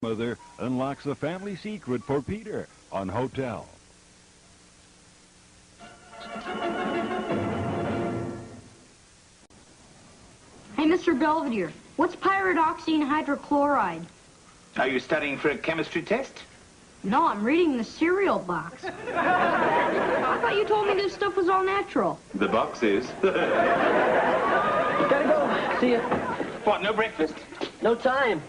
Mother unlocks the family secret for Peter on Hotel. Hey, Mr. Belvedere, what's pyridoxine hydrochloride? Are you studying for a chemistry test? No, I'm reading the cereal box. I thought you told me this stuff was all natural. The box is. Gotta go. See ya. What, no breakfast? No time.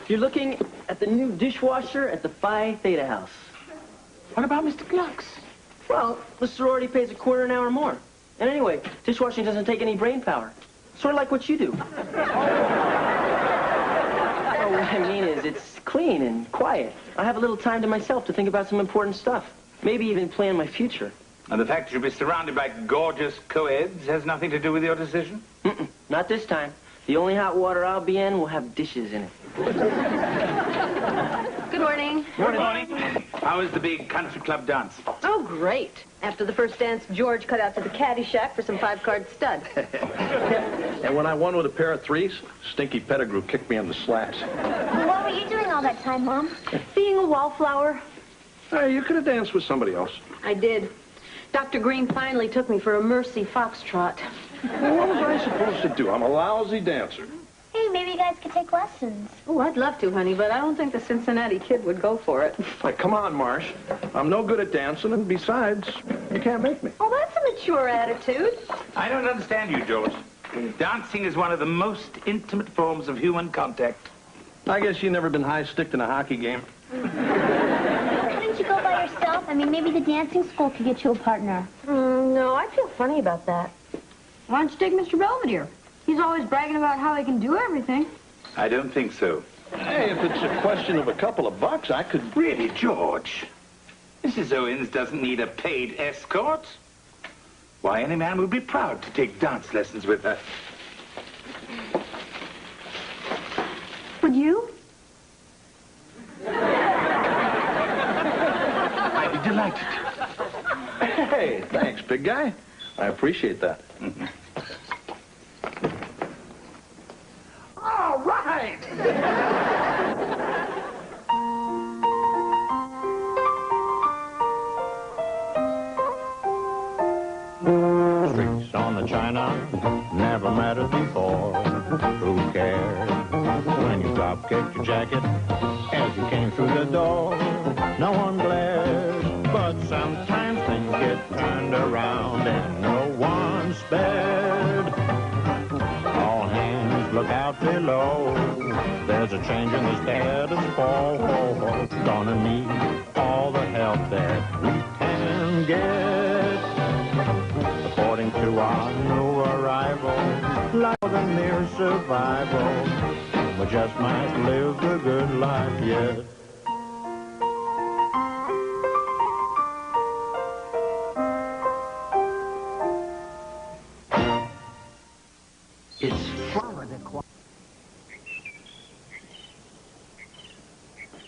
You're looking at the new dishwasher at the Phi Theta house. What about Mr. Glucks? Well, the sorority pays $25 an hour more. And anyway, dishwashing doesn't take any brain power. Sort of like what you do. Oh, what I mean is, it's clean and quiet. I have a little time to myself to think about some important stuff. Maybe even plan my future. And the fact that you'll be surrounded by gorgeous co-eds has nothing to do with your decision? Not this time. The only hot water I'll be in will have dishes in it. Good morning. Good morning. How was the big country club dance? Oh, great. After the first dance, George cut out to the caddy shack for some 5-card stud. And when I won with a pair of threes, Stinky Pettigrew kicked me on the slats. What were you doing all that time, Mom? Being a wallflower. Hey, you could have danced with somebody else. I did. Dr. Green finally took me for a Mercy Foxtrot. Well, what was I supposed to do? I'm a lousy dancer. Hey, maybe you guys could take lessons. Oh, I'd love to, honey, but I don't think the Cincinnati kid would go for it. Like, come on, Marsh. I'm no good at dancing, and besides, you can't make me. Oh, that's a mature attitude. I don't understand you, George. Dancing is one of the most intimate forms of human contact. I guess you've never been high-sticked in a hockey game. Couldn't you go by yourself? I mean, maybe the dancing school could get you a partner. No, I feel funny about that. Why don't you take Mr. Belvedere? He's always bragging about how he can do everything. I don't think so. Hey, if it's a question of a couple of bucks, I could... Really, George? Mrs. Owens doesn't need a paid escort. Why, any man would be proud to take dance lessons with her. Would you? I'd be delighted. Hey, thanks, big guy. I appreciate that. All right! Streaks on the china never mattered before. Who cared when you drop kicked your jacket as you came through the door? No one glared, but sometimes things get turned around and no one spared. All hands look out below. There's a change in the status quo. Gonna need all the help that we can get. According to our new arrival, life was a mere survival. We just might live the good life yet. It's follow the quiet.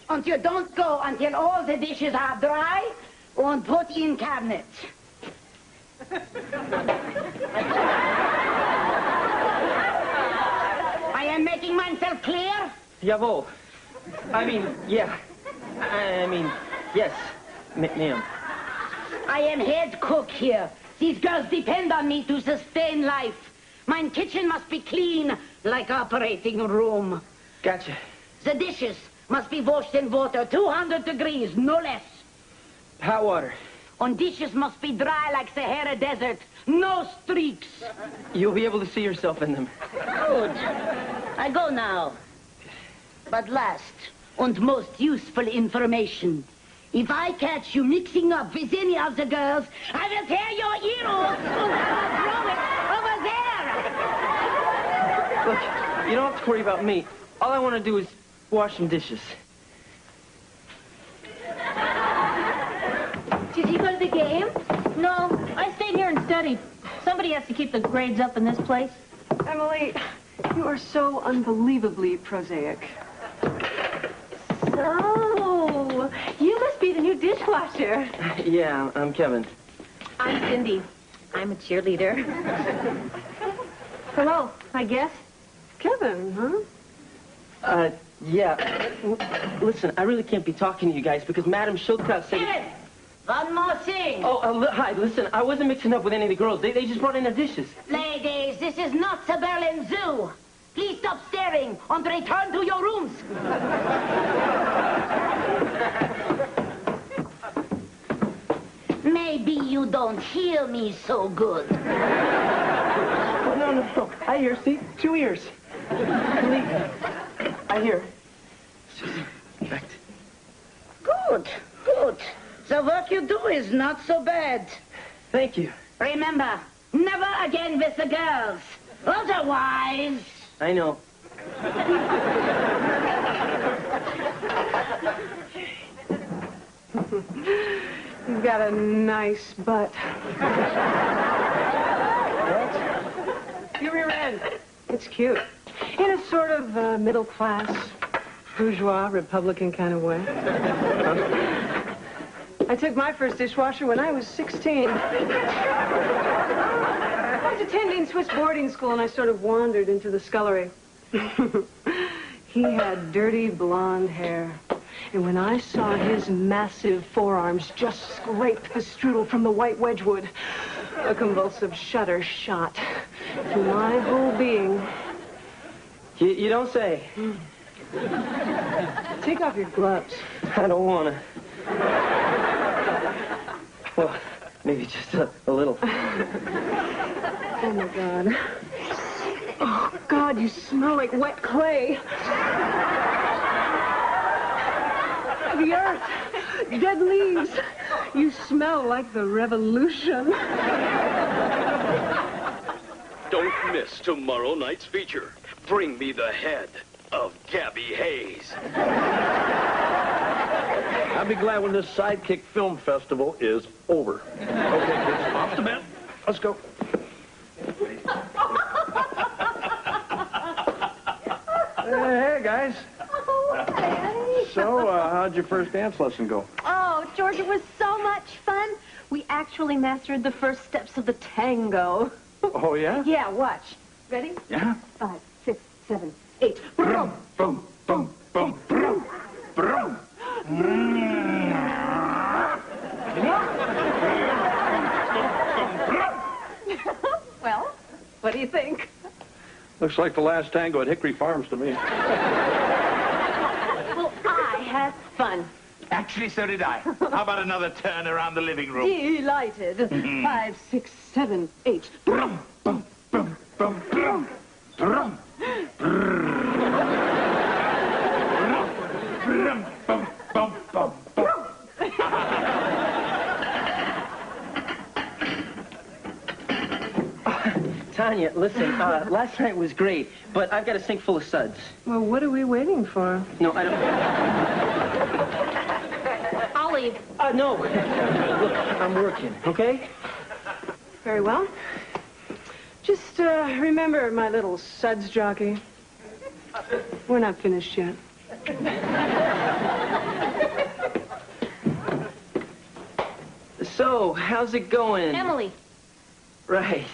And you don't go until all the dishes are dry and put in cabinets. I am making myself clear? Jawohl. I mean, yeah. I mean, yes, ma'am. I am head cook here. These girls depend on me to sustain life. My kitchen must be clean, like operating room. Gotcha. The dishes must be washed in water, 200 degrees, no less. Hot water. And dishes must be dry like Sahara Desert, no streaks. You'll be able to see yourself in them. Good. I go now. But last and most useful information. If I catch you mixing up with any of the girls, I will tear your ear off and throw it over there. Look, you don't have to worry about me. All I want to do is wash some dishes. Did you go to the game? No, I stayed here and studied. Somebody has to keep the grades up in this place. Emily, you are so unbelievably prosaic. So, you must be the new dishwasher. Yeah, I'm Kevin. I'm Cindy. I'm a cheerleader. Hello, I guess. Kevin, huh? Yeah. Listen, I really can't be talking to you guys because Madam Schildkraut said... Kevin! One more thing. Oh, hi, listen, I wasn't mixing up with any of the girls. They just brought in their dishes. Ladies, this is not the Berlin Zoo. Please stop staring and return to your rooms. Maybe you don't hear me so good. No. I hear, see? 2 ears. Believe me. I hear. Fact. Good. The work you do is not so bad. Thank you. Remember, never again with the girls. Otherwise... I know. You've got a nice butt. What? Your rear end. It's cute. In a sort of middle-class, bourgeois, Republican kind of way. I took my first dishwasher when I was 16. I was attending Swiss boarding school, and I sort of wandered into the scullery. He had dirty blonde hair. And when I saw his massive forearms just scrape the strudel from the white wedgewood, a convulsive shudder shot through my whole being. You don't say. Take off your gloves. I don't want to. Well, maybe just a little. Oh, my God. Oh, God, you smell like wet clay. The earth, dead leaves. You smell like the revolution. Don't miss tomorrow night's feature. Bring me the head of Gabby Hayes. I'll be glad when this Sidekick Film Festival is over. Okay, kids, off to bed. Let's go. Hey, guys. So, how'd your first dance lesson go? Oh, George, it was so much fun. We actually mastered the first steps of the tango. Oh, yeah? Yeah, watch. Ready? Yeah. 5, 6, 7, 8. Boom, boom, boom, boom, boom, boom. Well, what do you think? Looks like the last tango at Hickory Farms to me. Well, I had fun. Actually, so did I. How about another turn around the living room? Delighted. 5, 6, 7, 8. Boom, boom, boom, boom, boom, boom. Boom, boom, boom, boom, boom. Tanya, listen, last night was great, but I've got a sink full of suds. Well, what are we waiting for? No, I don't... I'll leave. No. Look, I'm working, okay? Very well. Just remember, my little suds jockey. We're not finished yet. So, how's it going? Emily. Right.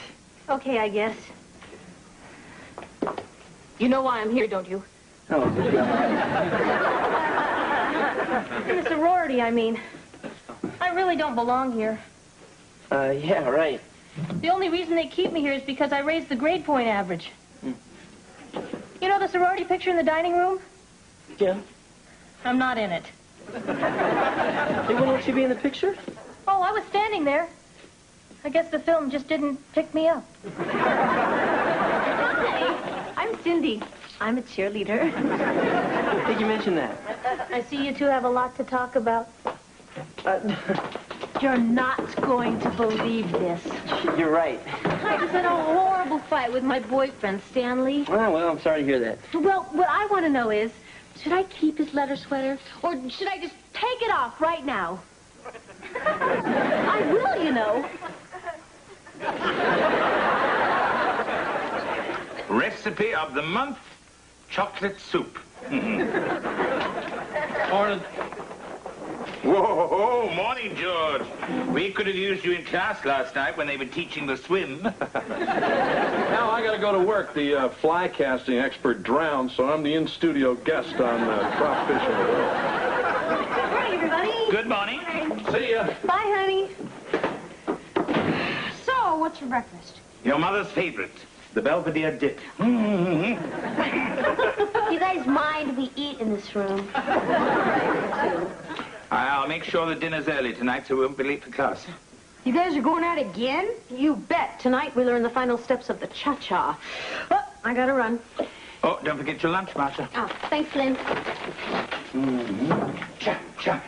Okay, I guess. You know why I'm here, don't you? Oh, In the sorority, I mean. I really don't belong here. yeah, right. The only reason they keep me here is because I raised the grade point average. You know the sorority picture in the dining room? Yeah. I'm not in it. They wouldn't let you be in the picture? Oh, I was standing there. I guess the film just didn't pick me up. Hi, I'm Cindy. I'm a cheerleader. I think you mentioned that. I see you two have a lot to talk about. You're not going to believe this. You're right. I just had a horrible fight with my boyfriend, Stanley. Oh, well, I'm sorry to hear that. Well, what I want to know is, should I keep his leather sweater, or should I just take it off right now? I will, you know. Recipe of the month, chocolate soup. Morning. Whoa, morning, George. We could have used you in class last night when they were teaching the swim. Now I gotta go to work. The fly casting expert drowned, so I'm the in-studio guest on Crop Fishing the World. Hi, everybody. Good morning. See ya. Bye, honey. So, what's for breakfast? Your mother's favorite, the Belvedere dip. Do you guys mind we eat in this room? I'll make sure the dinner's early tonight so we won't be late for class. You guys are going out again? You bet. Tonight we learn the final steps of the cha-cha. Oh, I gotta run. Oh, don't forget your lunch, Martha. Oh, thanks, Lynn. Cha-cha.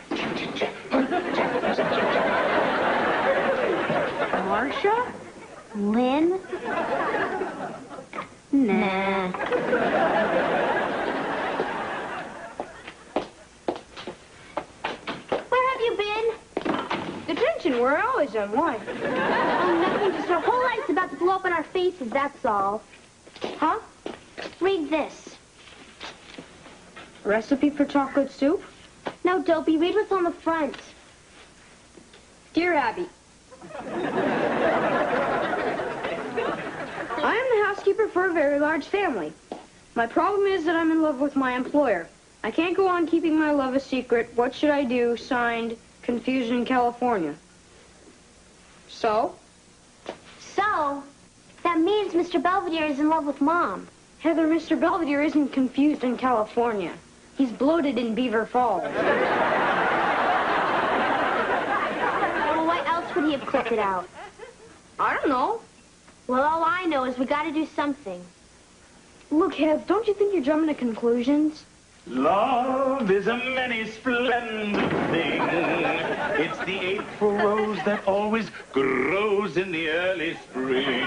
Marcia? Lynn? Nah. Where have you been? Detention, we're always on. Why? Oh, nothing. Just our whole life's about to blow up in our faces, that's all. Huh? Read this. Recipe for chocolate soup? No, Dopey, read what's on the front. Dear Abby. I am the housekeeper for a very large family. My problem is that I'm in love with my employer. I can't go on keeping my love a secret. What should I do? Signed, Confusion, California. So? So, that means Mr. Belvedere is in love with Mom. Heather, Mr. Belvedere isn't confused in California. He's bloated in Beaver Falls. Well, why else would he have clipped it out? I don't know. Well, all I know is we gotta do something. Look, Heath, don't you think you're jumping to conclusions? Love is a many splendid thing. It's the April rose that always grows in the early spring.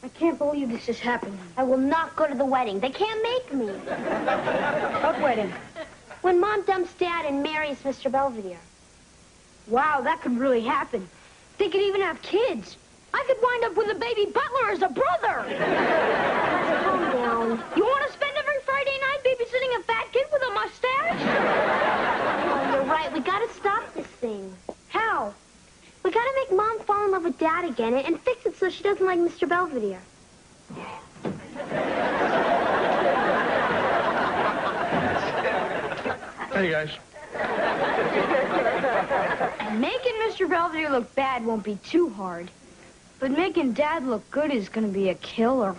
I can't believe this is happening. I will not go to the wedding. They can't make me. What wedding? When Mom dumps Dad and marries Mr. Belvedere. Wow, that could really happen. They could even have kids. I could wind up with a baby butler as a brother. Calm down. You want to spend every Friday night babysitting a fat kid with a mustache? Oh, you're right. We gotta stop this thing. How? We gotta make Mom fall in love with Dad again and fix it so she doesn't like Mr. Belvedere. Hey, guys. Making Mr. Belvedere look bad won't be too hard. But making Dad look good is going to be a killer.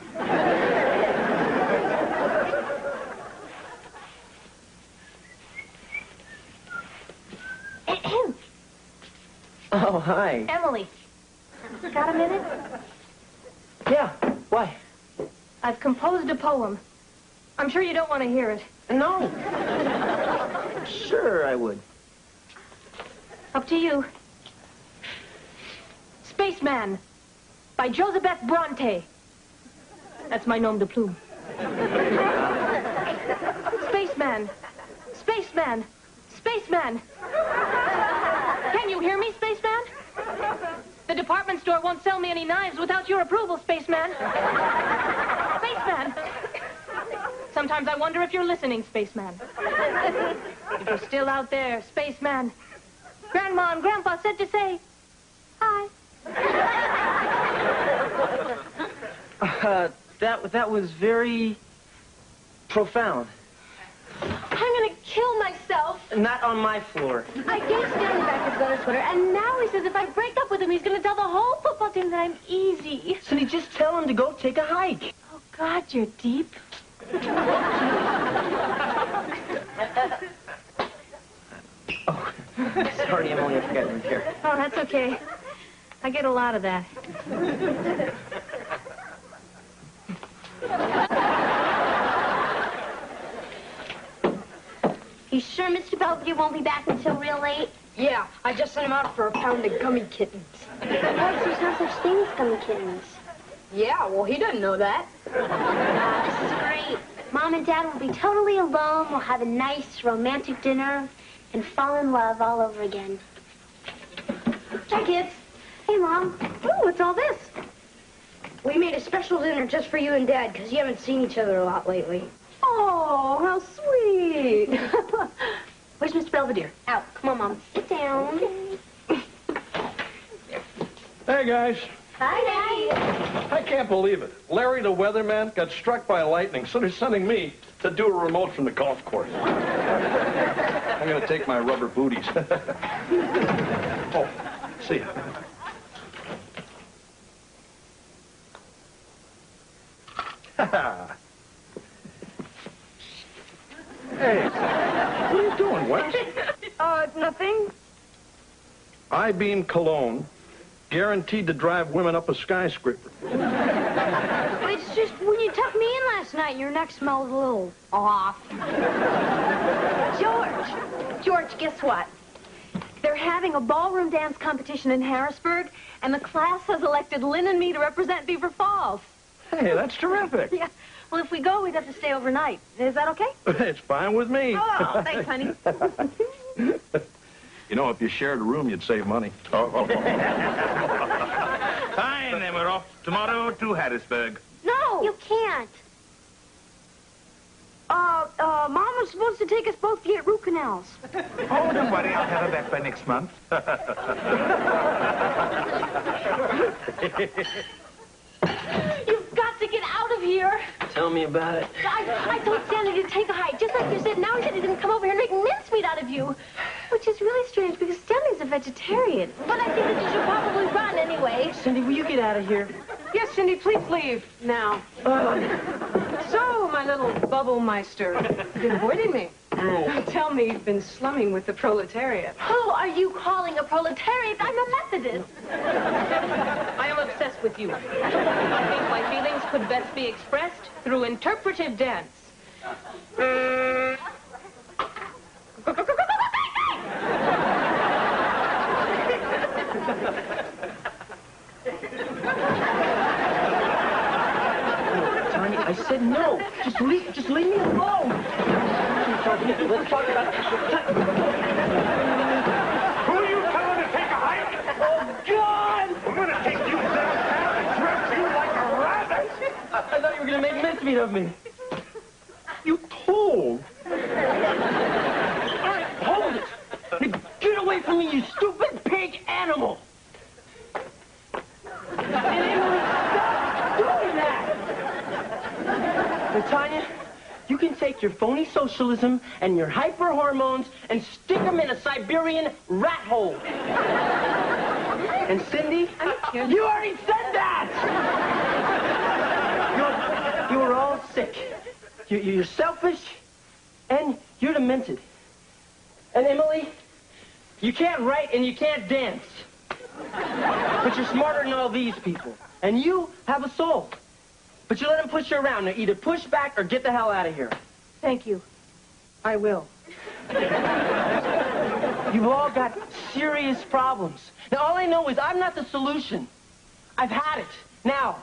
Oh, hi. Emily, Got a minute? Yeah, why? I've composed a poem. I'm sure you don't want to hear it. No. Sure, I would. Up to you. Spaceman by Joseph Bronte. That's my nom de plume. Spaceman. Spaceman. Spaceman. Can you hear me, Spaceman? The department store won't sell me any knives without your approval, Spaceman. Spaceman. Sometimes I wonder if you're listening, Spaceman. If you're still out there, Spaceman. Grandma and Grandpa said to say, hi. That was very profound. I'm gonna kill myself. Not on my floor. I gave Stanley back his letter sweater, and now he says if I break up with him, he's gonna tell the whole football team that I'm easy. So you just tell him to go take a hike. Oh, God, you're deep. Oh, sorry, Emily, I forgot you were here. Oh, that's okay. I get a lot of that. You sure Mr. Belvedere won't be back until real late? Yeah, I just sent him out for a pound of gummy kittens. Of course, there's no such thing as gummy kittens. Yeah, well, he doesn't know that. This is great. Mom and Dad will be totally alone. We'll have a nice romantic dinner and fall in love all over again. Hi, kids. Hey, Mom. Mom. Oh, what's all this? We made a special dinner just for you and Dad, because you haven't seen each other a lot lately. Oh, how sweet. Where's Miss Belvedere? Out. Come on, Mom. Sit down. Hey, guys. Hi, Daddy. I can't believe it. Larry the weatherman got struck by lightning, so they're sending me to do a remote from the golf course. I'm going to take my rubber booties. Oh, see ya. Hey, what are you doing, Wes? Nothing. I-beam cologne, guaranteed to drive women up a skyscraper. It's just when you tucked me in last night, your neck smelled a little off. George, guess what? They're having a ballroom dance competition in Harrisburg, and the class has elected Lynn and me to represent Beaver Falls. Hey, that's terrific. Yeah. Well, if we go, we'd have to stay overnight. Is that okay? It's fine with me. Oh, thanks, honey. You know, if you shared a room, you'd save money. Fine, then we're off tomorrow to Harrisburg. No! You can't. Mom was supposed to take us both to get root canals. Oh, don't worry, I'll have her back by next month. You've got to get out of here. Tell me about it. I told Stanley to take a hike, just like you said. Now he said he's going to come over here and make mincemeat out of you. Which is really strange, because Stanley's a vegetarian. But I think that you should probably run anyway. Cindy, will you get out of here? Yes, Cindy, please leave now. So, my little bubble meister, you've been avoiding me. Tell me you've been slumming with the proletariat. Who are you calling a proletariat? I'm a Methodist. I am obsessed with you. I think my feelings could best be expressed through interpretive dance. Tony, I said no. Just leave me alone. Let's talk about... Who are you telling to take a hike? Oh, God! I'm going to take you downtown and dress you like a rabbit. I thought you were going to make mincemeat of me. You told. All right, hold it. Get away from me, you stupid pig animal. Tanya, you can take your phony socialism and your hyper hormones and stick them in a Siberian rat hole. And Cindy, you already said that! You are all sick. You're selfish, and you're demented. And Emily, you can't write and you can't dance. But you're smarter than all these people. And you have a soul. But you let them push you around. Now, either push back or get the hell out of here. Thank you. I will. You've all got serious problems. Now, all I know is I'm not the solution. I've had it. Now,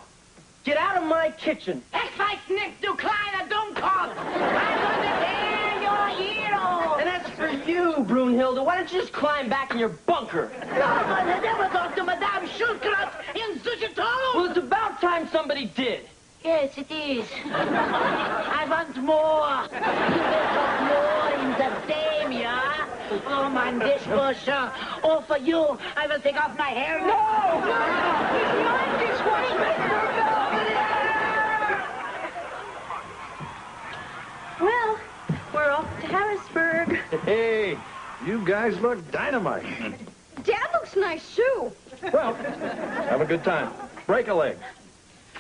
get out of my kitchen. Ich weiß nicht, du kleiner Dummkopf. I'm gonna tear your ear off. And that's for you, Brunhilde. Why don't you just climb back in your bunker? No, I never talked to Madame Schulkrat in such a tone. Well, it's about time somebody did. Yes, it is. I want more. You will put more in the dame, yeah? Oh, my dishwasher. Oh, for you, I will take off my hair. No! It's not dishwasher. Well, we're off to Harrisburg. Hey, you guys look dynamite. Dad looks nice, too. Well, have a good time. Break a leg.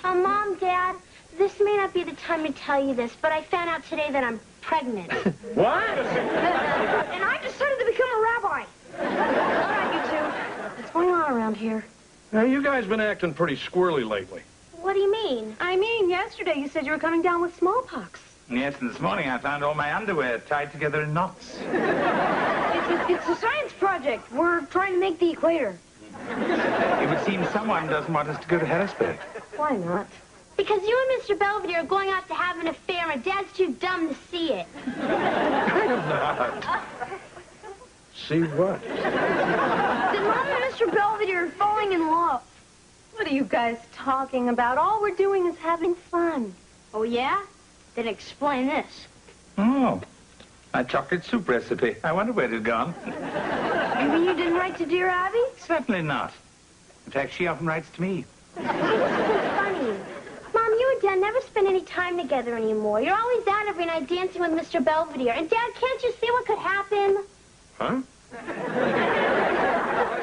Mom, Dad, this may not be the time to tell you this, but I found out today that I'm pregnant. What? And I decided to become a rabbi. All right, you two. What's going on around here? Now, you guys been acting pretty squirrely lately. What do you mean? I mean, yesterday you said you were coming down with smallpox. Yes, and this morning I found all my underwear tied together in knots. It's a science project. We're trying to make the equator. It would seem someone doesn't want us to go to Harrisburg. Why not? Because you and Mr. Belvedere are going out to have an affair, and Dad's too dumb to see it. I'm not. See what? Did Mom and Mr. Mr. Belvedere falling in love. What are you guys talking about? All we're doing is having fun. Oh, yeah? Then explain this. Oh, my chocolate soup recipe. I wonder where it had gone. You mean you didn't write to dear Abby? Certainly not. In fact, she often writes to me. It's so funny. Mom, you and Dad never spend any time together anymore. You're always out every night dancing with Mr. Belvedere. And, Dad, can't you see what could happen? Huh?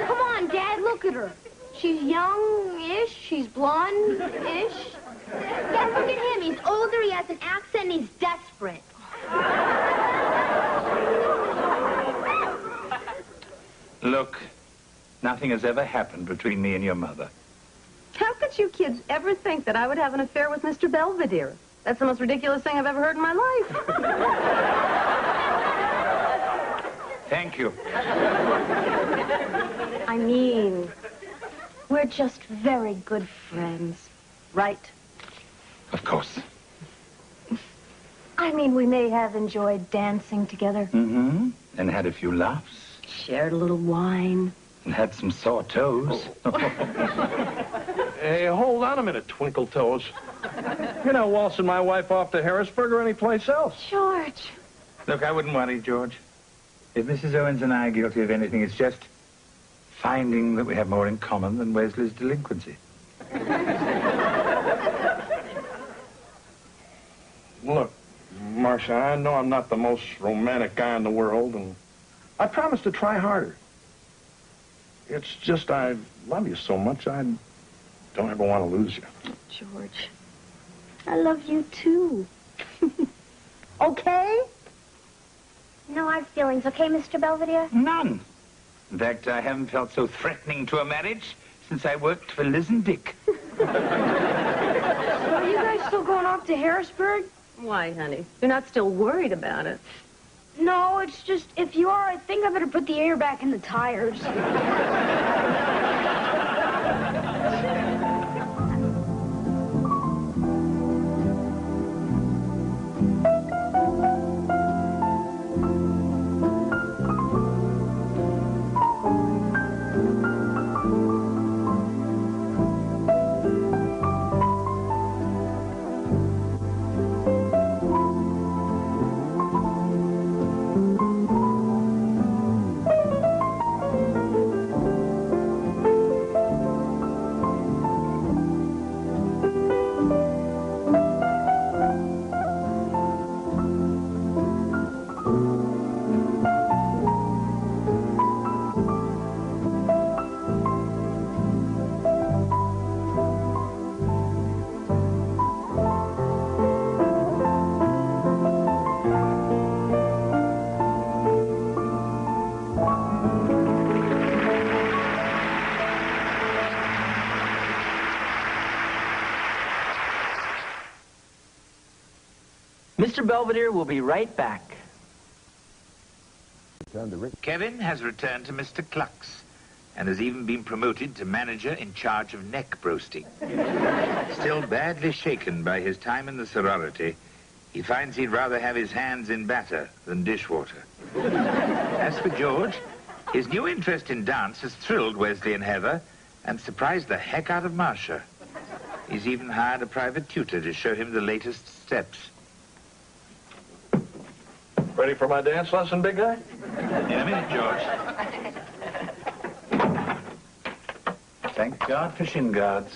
Come on, Dad, look at her. She's young-ish, she's blonde-ish. Dad, look at him. He's older, he has an accent, and he's desperate. Look, nothing has ever happened between me and your mother. How could you kids ever think that I would have an affair with Mr. Belvedere? That's the most ridiculous thing I've ever heard in my life. Thank you. I mean, we're just very good friends, right? Of course. I mean, we may have enjoyed dancing together. Mm-hmm. And had a few laughs. Shared a little wine. And had some sore toes. Hey, hold on a minute, Twinkle Toes. You're not waltzing my wife off to Harrisburg or anyplace else. George. Look, I wouldn't worry, George. If Mrs. Owens and I are guilty of anything, it's just finding that we have more in common than Wesley's delinquency. Look, Marcia, I know I'm not the most romantic guy in the world, and I promise to try harder. It's just I love you so much, I don't ever want to lose you. George, I love you too. Okay? No hard feelings, okay, Mr. Belvedere? None. In fact, I haven't felt so threatening to a marriage since I worked for Liz and Dick. Are you guys still going off to Harrisburg? Why, honey? You're not still worried about it. No, it's just, if you are, I think I better put the air back in the tires. Mr. Belvedere will be right back. Kevin has returned to Mr. Cluck's and has even been promoted to manager in charge of neck roasting. Still badly shaken by his time in the sorority, he finds he'd rather have his hands in batter than dishwater. As for George, his new interest in dance has thrilled Wesley and Heather and surprised the heck out of Marcia. He's even hired a private tutor to show him the latest steps. Ready for my dance lesson, big guy? In a minute, George. Thank God for shin guards.